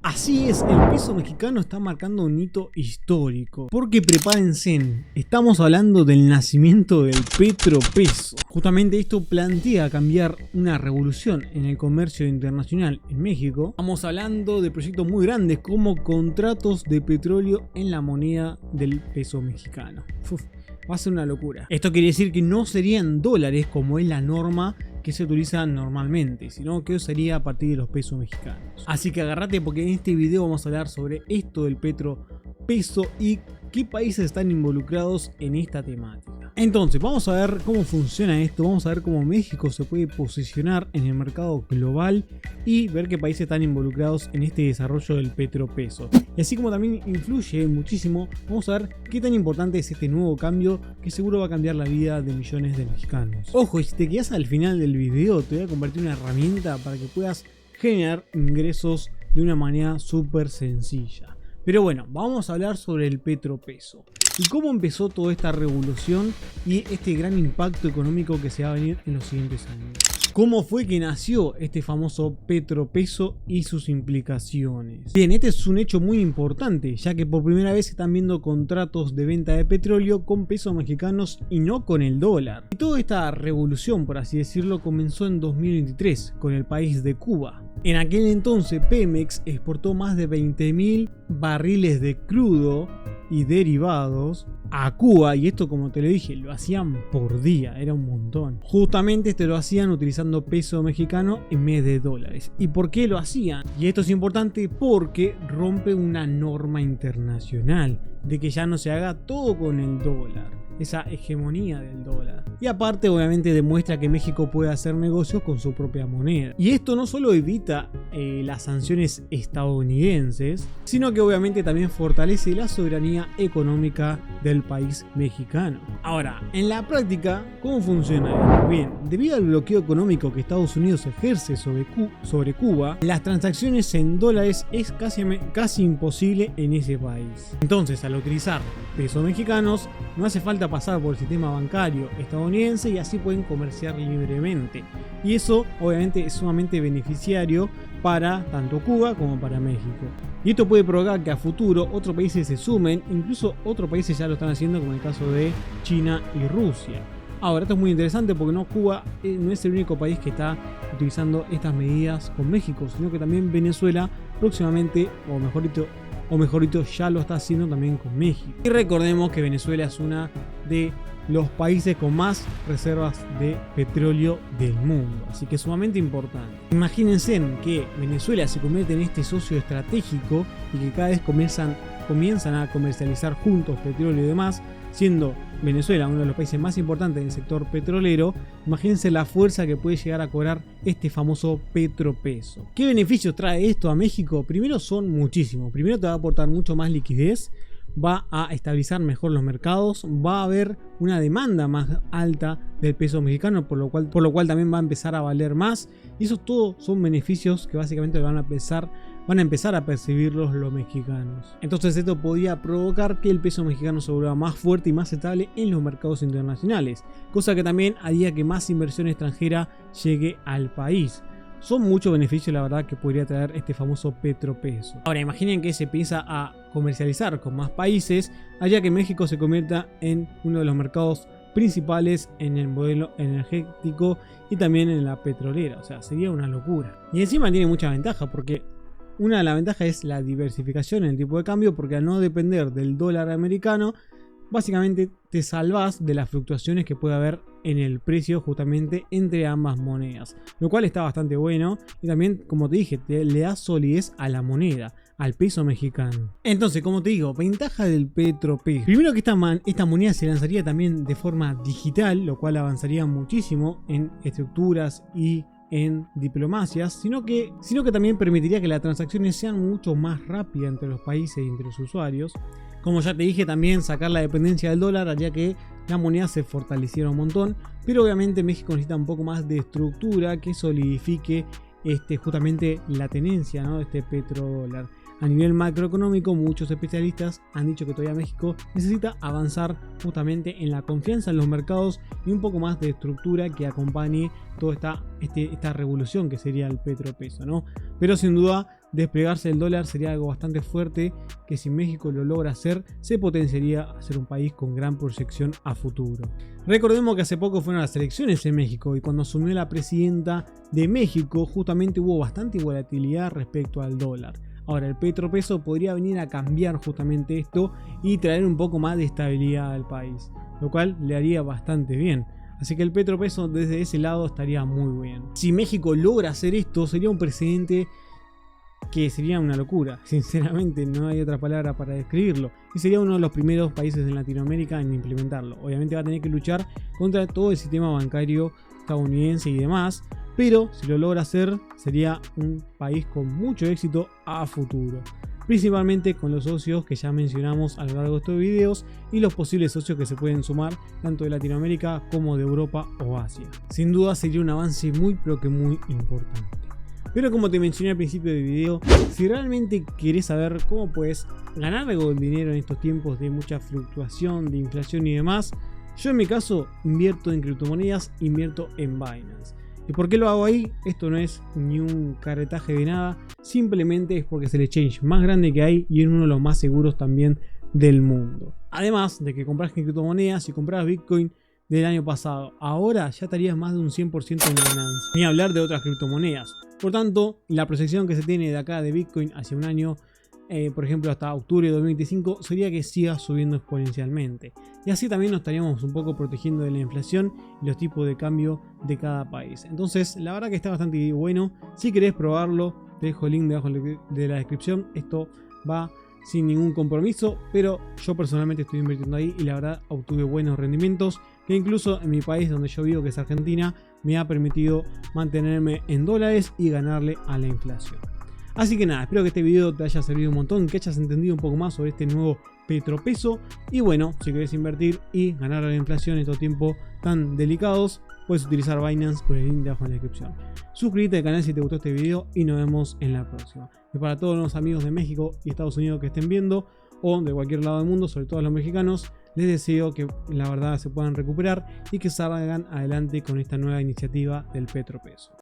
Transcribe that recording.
Así es, el peso mexicano está marcando un hito histórico. Porque prepárense, estamos hablando del nacimiento del petropeso. Justamente esto plantea cambiar una revolución en el comercio internacional en México. Estamos hablando de proyectos muy grandes como contratos de petróleo en la moneda del peso mexicano. Va a ser una locura. Esto quiere decir que no serían dólares como es la norma que se utiliza normalmente, sino que sería a partir de los pesos mexicanos. Así que agárrate porque en este video vamos a hablar sobre esto del petropeso y qué países están involucrados en esta temática. Entonces vamos a ver cómo funciona esto, vamos a ver cómo México se puede posicionar en el mercado global y ver qué países están involucrados en este desarrollo del petropeso. Y así como también influye muchísimo, vamos a ver qué tan importante es este nuevo cambio que seguro va a cambiar la vida de millones de mexicanos. Ojo, y si te quedas al final del video te voy a compartir una herramienta para que puedas generar ingresos de una manera súper sencilla. Pero bueno, vamos a hablar sobre el petropeso y cómo empezó toda esta revolución y este gran impacto económico que se va a venir en los siguientes años. ¿Cómo fue que nació este famoso petropeso y sus implicaciones? Bien, este es un hecho muy importante, ya que por primera vez se están viendo contratos de venta de petróleo con pesos mexicanos y no con el dólar. Y toda esta revolución, por así decirlo, comenzó en 2023 con el país de Cuba. En aquel entonces Pemex exportó más de 20.000 barriles de crudo y derivados a Cuba, y esto, como te lo dije, lo hacían por día, era un montón. Justamente esto lo hacían utilizando peso mexicano en vez de dólares. ¿Y por qué lo hacían? Y esto es importante porque rompe una norma internacional de que ya no se haga todo con el dólar, esa hegemonía del dólar. Y aparte obviamente demuestra que México puede hacer negocios con su propia moneda. Y esto no solo evita las sanciones estadounidenses, sino que obviamente también fortalece la soberanía económica del país mexicano. Ahora, en la práctica, ¿cómo funciona esto? Bien, debido al bloqueo económico que Estados Unidos ejerce sobre Cuba, las transacciones en dólares es casi imposible en ese país. Entonces, al utilizar pesos mexicanos, no hace falta pasar por el sistema bancario estadounidense y así pueden comerciar libremente. Y eso obviamente es sumamente beneficiario para tanto Cuba como para México. Y esto puede provocar que a futuro otros países se sumen, incluso otros países ya lo están haciendo, como el caso de China y Rusia. Ahora, esto es muy interesante porque Cuba no es el único país que está utilizando estas medidas con México, sino que también Venezuela próximamente, o mejor dicho, ya lo está haciendo también con México. Y recordemos que Venezuela es una de los países con más reservas de petróleo del mundo, así que es sumamente importante. Imagínense que Venezuela se convierte en este socio estratégico y que cada vez comienzan a comercializar juntos petróleo y demás, siendo Venezuela uno de los países más importantes en el sector petrolero. Imagínense la fuerza que puede llegar a cobrar este famoso petropeso. ¿Qué beneficios trae esto a México? Primero son muchísimos. Primero te va a aportar mucho más liquidez, va a estabilizar mejor los mercados, va a haber una demanda más alta del peso mexicano, por lo cual también va a empezar a valer más, y esos todos son beneficios que básicamente van a empezar a percibirlos los mexicanos. Entonces esto podía provocar que el peso mexicano se vuelva más fuerte y más estable en los mercados internacionales, cosa que también haría que más inversión extranjera llegue al país. Son muchos beneficios, la verdad, que podría traer este famoso petropeso. Ahora, imaginen que se empieza a comercializar con más países, haría que México se convierta en uno de los mercados principales en el modelo energético y también en la petrolera. O sea, sería una locura. Y encima tiene mucha ventaja, porque una de las ventajas es la diversificación en el tipo de cambio, porque al no depender del dólar americano, básicamente te salvas de las fluctuaciones que puede haber en el precio justamente entre ambas monedas, lo cual está bastante bueno. Y también, como te dije, le da solidez a la moneda, al peso mexicano. Entonces, como te digo, ventaja del petropeso. Primero que esta moneda se lanzaría también de forma digital, lo cual avanzaría muchísimo en estructuras y en diplomacias, sino que también permitiría que las transacciones sean mucho más rápidas entre los países y entre los usuarios. Como ya te dije, también sacar la dependencia del dólar haría que la moneda se fortaleciera un montón, pero obviamente México necesita un poco más de estructura que solidifique justamente la tenencia, ¿no?, de este petrodólar. A nivel macroeconómico, muchos especialistas han dicho que todavía México necesita avanzar justamente en la confianza en los mercados y un poco más de estructura que acompañe toda esta revolución que sería el petropeso, ¿no? Pero sin duda desplegarse el dólar sería algo bastante fuerte que si México lo logra hacer, se potenciaría a ser un país con gran proyección a futuro. Recordemos que hace poco fueron las elecciones en México y cuando asumió la presidenta de México justamente hubo bastante volatilidad respecto al dólar. Ahora el petropeso podría venir a cambiar justamente esto y traer un poco más de estabilidad al país, lo cual le haría bastante bien. Así que el petropeso desde ese lado estaría muy bien. Si México logra hacer esto, sería un precedente que sería una locura. Sinceramente no hay otra palabra para describirlo. Y sería uno de los primeros países en Latinoamérica en implementarlo. Obviamente va a tener que luchar contra todo el sistema bancario estadounidense y demás. Pero si lo logra hacer, sería un país con mucho éxito a futuro. Principalmente con los socios que ya mencionamos a lo largo de estos videos y los posibles socios que se pueden sumar tanto de Latinoamérica como de Europa o Asia. Sin duda sería un avance muy pero que muy importante. Pero como te mencioné al principio del video, si realmente querés saber cómo puedes ganar algo de dinero en estos tiempos de mucha fluctuación, de inflación y demás, yo en mi caso invierto en criptomonedas, invierto en Binance. ¿Y por qué lo hago ahí? Esto no es ni un carretaje de nada, simplemente es porque es el exchange más grande que hay y es uno de los más seguros también del mundo. Además de que compras criptomonedas, si compras Bitcoin del año pasado, ahora ya estarías más de un 100% en ganancia. Ni hablar de otras criptomonedas. Por tanto, la proyección que se tiene de acá de Bitcoin hacia un año, por ejemplo hasta octubre de 2025, sería que siga subiendo exponencialmente. Y así también nos estaríamos un poco protegiendo de la inflación y los tipos de cambio de cada país. Entonces, la verdad que está bastante bueno. Si querés probarlo, te dejo el link debajo de la descripción. Esto va sin ningún compromiso, pero yo personalmente estoy invirtiendo ahí y la verdad obtuve buenos rendimientos que incluso en mi país donde yo vivo, que es Argentina, me ha permitido mantenerme en dólares y ganarle a la inflación. Así que nada, espero que este video te haya servido un montón, que hayas entendido un poco más sobre este nuevo petropeso. Y bueno, si querés invertir y ganar a la inflación en estos tiempos tan delicados, puedes utilizar Binance por el link de abajo en la descripción. Suscríbete al canal si te gustó este video y nos vemos en la próxima. Y para todos los amigos de México y Estados Unidos que estén viendo, o de cualquier lado del mundo, sobre todo a los mexicanos, les deseo que la verdad se puedan recuperar y que salgan adelante con esta nueva iniciativa del petropeso.